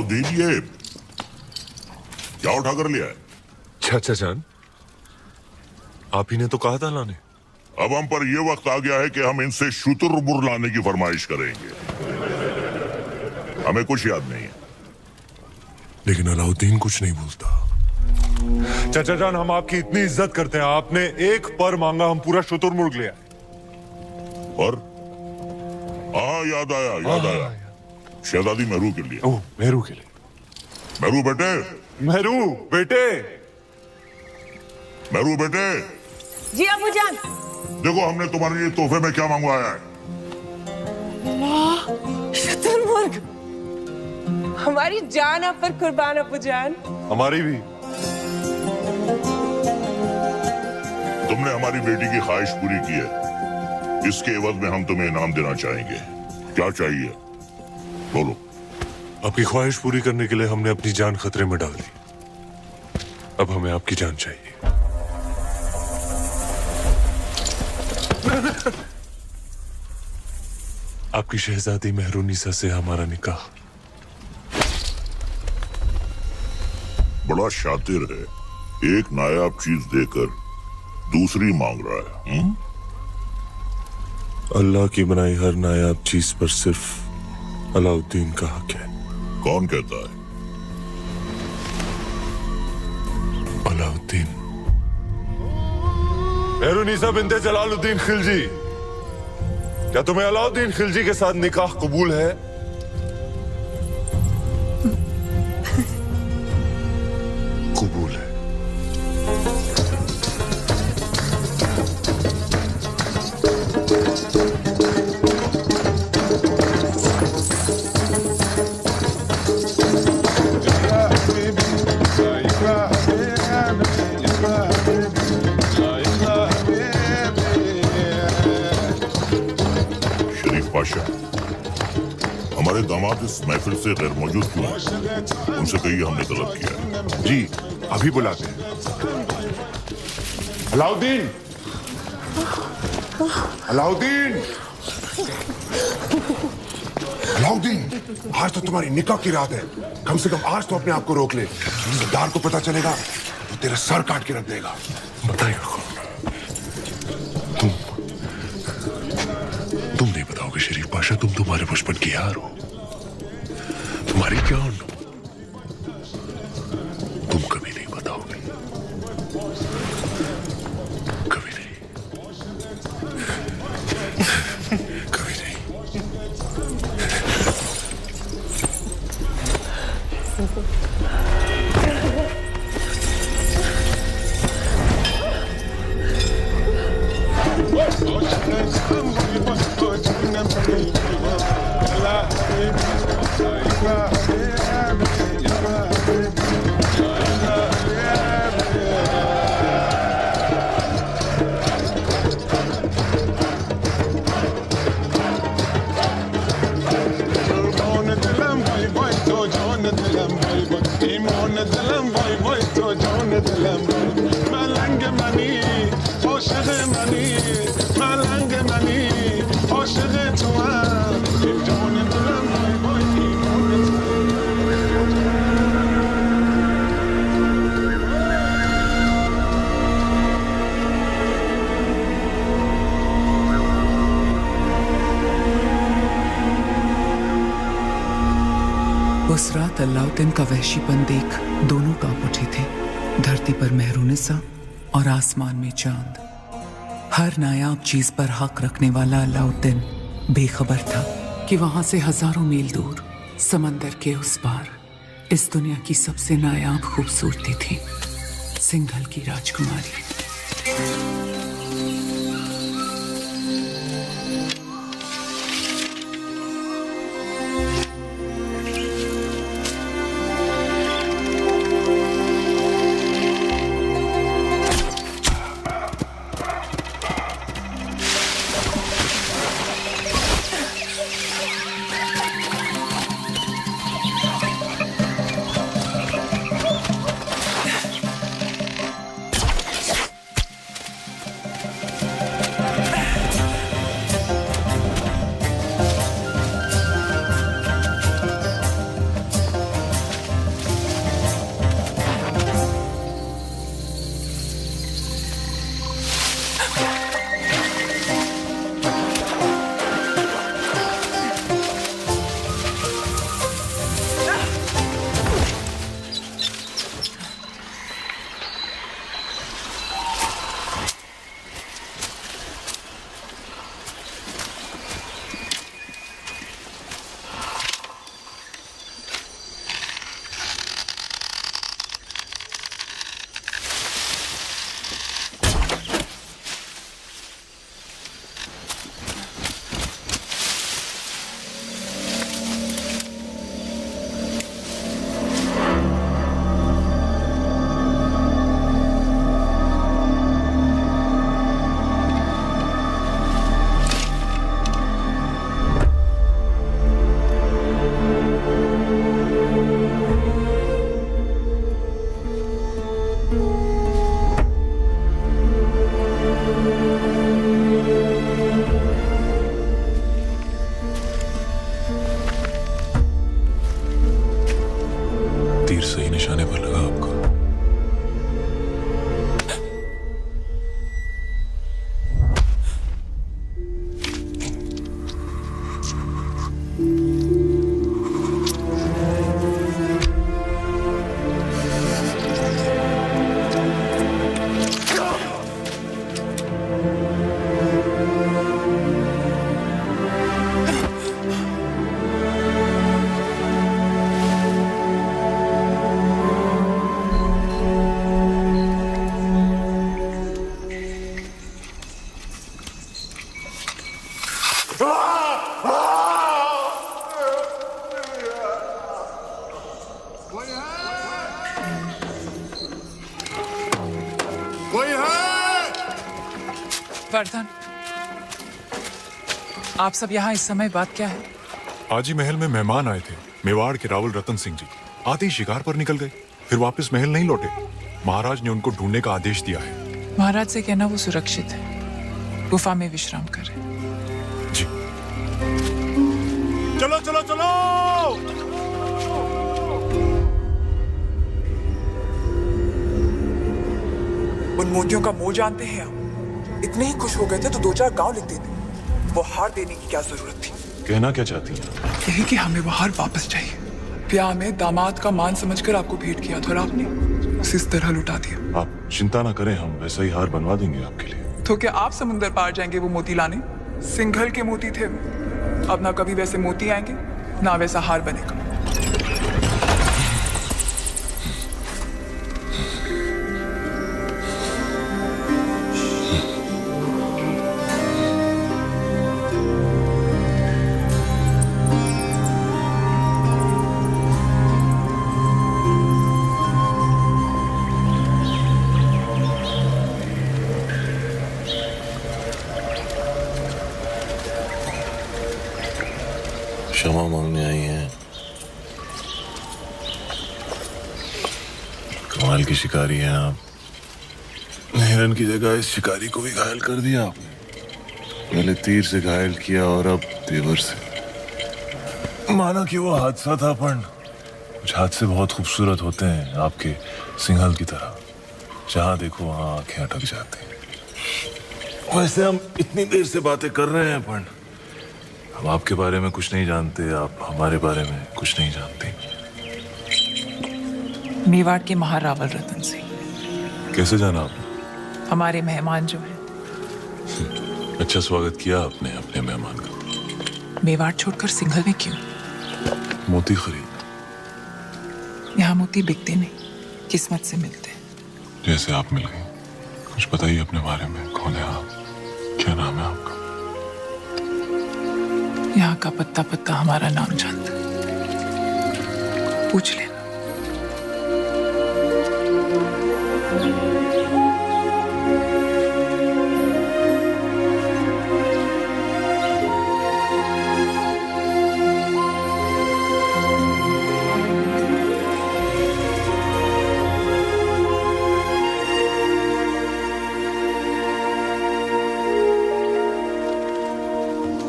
अलाउद्दीन, ये क्या उठा कर लिया है? चाचा जान, आप ही ने तो कहा था लाने। अब हम पर यह वक्त आ गया है कि हम इनसे शुतुरमुर्ग लाने की फरमाइश करेंगे। हमें कुछ याद नहीं है। लेकिन अलाउद्दीन कुछ नहीं भूलता। चाचा जान, हम आपकी इतनी इज्जत करते हैं, आपने एक पर मांगा, हम पूरा शुतुरमुर्ग ले आए। और हाँ, याद आया। शहजादी मेहरू के लिए। ओह, मेहरू के लिए। मेहरू बेटे, मेहरू बेटे, जी अबूजान। देखो हमने तुम्हारे लिए तोहफे में क्या मंगवाया है। वाह, शुतुरमुर्ग। हमारी जान आप पर कुर्बान अबूजान। हमारी भी। तुमने हमारी बेटी की ख्वाहिश पूरी की है, इसके एवज में हम तुम्हें इनाम देना चाहेंगे। क्या चाहिए बोलो। आपकी ख्वाहिश पूरी करने के लिए हमने अपनी जान खतरे में डाल दी। अब हमें आपकी जान चाहिए। आपकी शहजादी मेहरुनिसा से हमारा निकाह। बड़ा शातिर है, एक नायाब चीज देकर दूसरी मांग रहा है। अल्लाह की बनाई हर नायाब चीज पर सिर्फ अलाउद्दीन का हक है। कौन कहता है? अलाउद्दीन। मेहरुनिसा बिन्ते जलालुद्दीन खिलजी, क्या तुम्हें अलाउद्दीन खिलजी के साथ निकाह कबूल है? कबूल है। पाशा, हमारे दामाद इस महफिल से गैर मौजूद क्यों हैं? उनसे कहिए हमने तलब किया है। जी, अभी बुलाते हैं। अलाउद्दीन, अलाउद्दीन, अलाउद्दीन, आज तो तुम्हारी निकाह की रात है। कम से कम आज तो अपने आप को रोक ले। सरदार को पता चलेगा तो तेरा सर काट के रख देगा। बताइए, तुम नहीं बताओगे शरीफ पाशा? तुम तुम्हारे बचपन की यार हो, तुम्हारी जान हो। तुम कभी नहीं बताओगे, कभी नहीं, कभी नहीं। उस रात अलाउद्दीन का वहशीपन देख दोनों कांप उठे थे। धरती पर मेहरुनिसा और आसमान में चांद। हर नायाब चीज पर हक रखने वाला अलाउद्दीन बेखबर था कि वहां से हजारों मील दूर समंदर के उस पार इस दुनिया की सबसे नायाब खूबसूरती थी, सिंघल की राजकुमारी। वर्धन, आप सब यहाँ इस समय बात क्या है? आज ही महल में मेहमान आए थे, मेवाड़ के रावल रतन सिंह जी। आते ही शिकार पर निकल गए, फिर वापस महल नहीं लौटे। महाराज ने उनको ढूंढने का आदेश दिया है। महाराज से कहना वो सुरक्षित है, गुफा में विश्राम करें। जी। चलो चलो चलो। उन मोतियों का मोह जानते हैं आप? इतने ही खुश हो गए थे तो 2-4 गांव लिख देते। वो हार देने की क्या जरूरत थी? कहना क्या चाहती हैं? यही कि हमें वो हार वापस चाहिए। ब्याह में दामाद का मान समझकर आपको भेंट किया था और आपने उसे इस तरह लुटा दिया। आप चिंता ना करें, हम वैसा ही हार बनवा देंगे आपके लिए। तो क्या आप समुंदर पार जाएंगे वो मोती लाने? सिंघल के मोती थे वो। अब ना कभी वैसे मोती आएंगे ना वैसा हार बनेगा। क्षमा मांगने आई हैं। कमाल की शिकारी हैं आप। हिरन की जगह इस शिकारी को भी घायल कर दिया आपने। पहले तीर से घायल किया और अब तेवर से। माना कि वो हादसा था, पर कुछ हादसे बहुत खूबसूरत होते हैं, आपके सिंघल की तरह। जहां देखो वहां आंखें अटक जाती हैं। वैसे हम इतनी देर से बातें कर रहे हैं, पर हम आपके बारे में कुछ नहीं जानते, आप हमारे बारे में कुछ नहीं जानते। मेवाड़ के महारावल रतन सिंह। कैसे जाना आपने? हमारे मेहमान जो हैं। अच्छा स्वागत किया आपने अपने मेहमान का। मेवाड़ छोड़कर सिंघल में क्यों? मोती खरीद। यहाँ मोती बिकते नहीं, किस्मत से मिलते। जैसे आप मिल गई। कुछ बताइए अपने बारे में, कौन है आप, क्या नाम है आपका? यहाँ का पत्ता पत्ता हमारा नाम जानता है, पूछ लेना।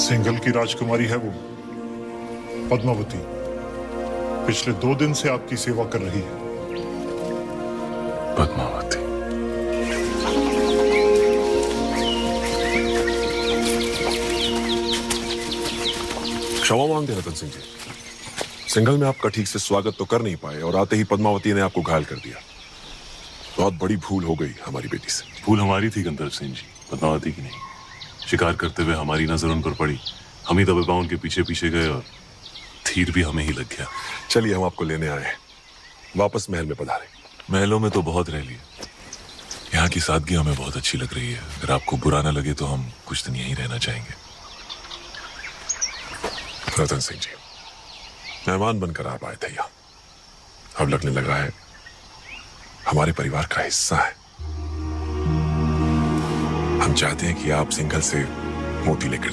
सिंघल की राजकुमारी है वो, पद्मावती। पिछले 2 दिन से आपकी सेवा कर रही है। पद्मावती। क्षमा मांगते रतन सिंह जी, सिंघल में आपका ठीक से स्वागत तो कर नहीं पाए और आते ही पद्मावती ने आपको घायल कर दिया। बहुत बड़ी भूल हो गई हमारी बेटी से। भूल हमारी थी गंधर्व सिंह जी, पद्मावती की नहीं। शिकार करते हुए हमारी नजर उन पर पड़ी, हम ही दबे पांव उनके पीछे पीछे गए और तीर भी हमें ही लग गया। चलिए हम आपको लेने आए हैं, वापस महल में पधारें। महलों में तो बहुत रह लिए, यहाँ की सादगी हमें बहुत अच्छी लग रही है। अगर आपको बुरा ना लगे तो हम कुछ दिन यहीं रहना चाहेंगे। रतन सिंह जी, मेहमान बनकर आप आए थे यहाँ, अब लगने लगा है हमारे परिवार का हिस्सा है। हम चाहते हैं कि आप सिंघल से मोती लेकर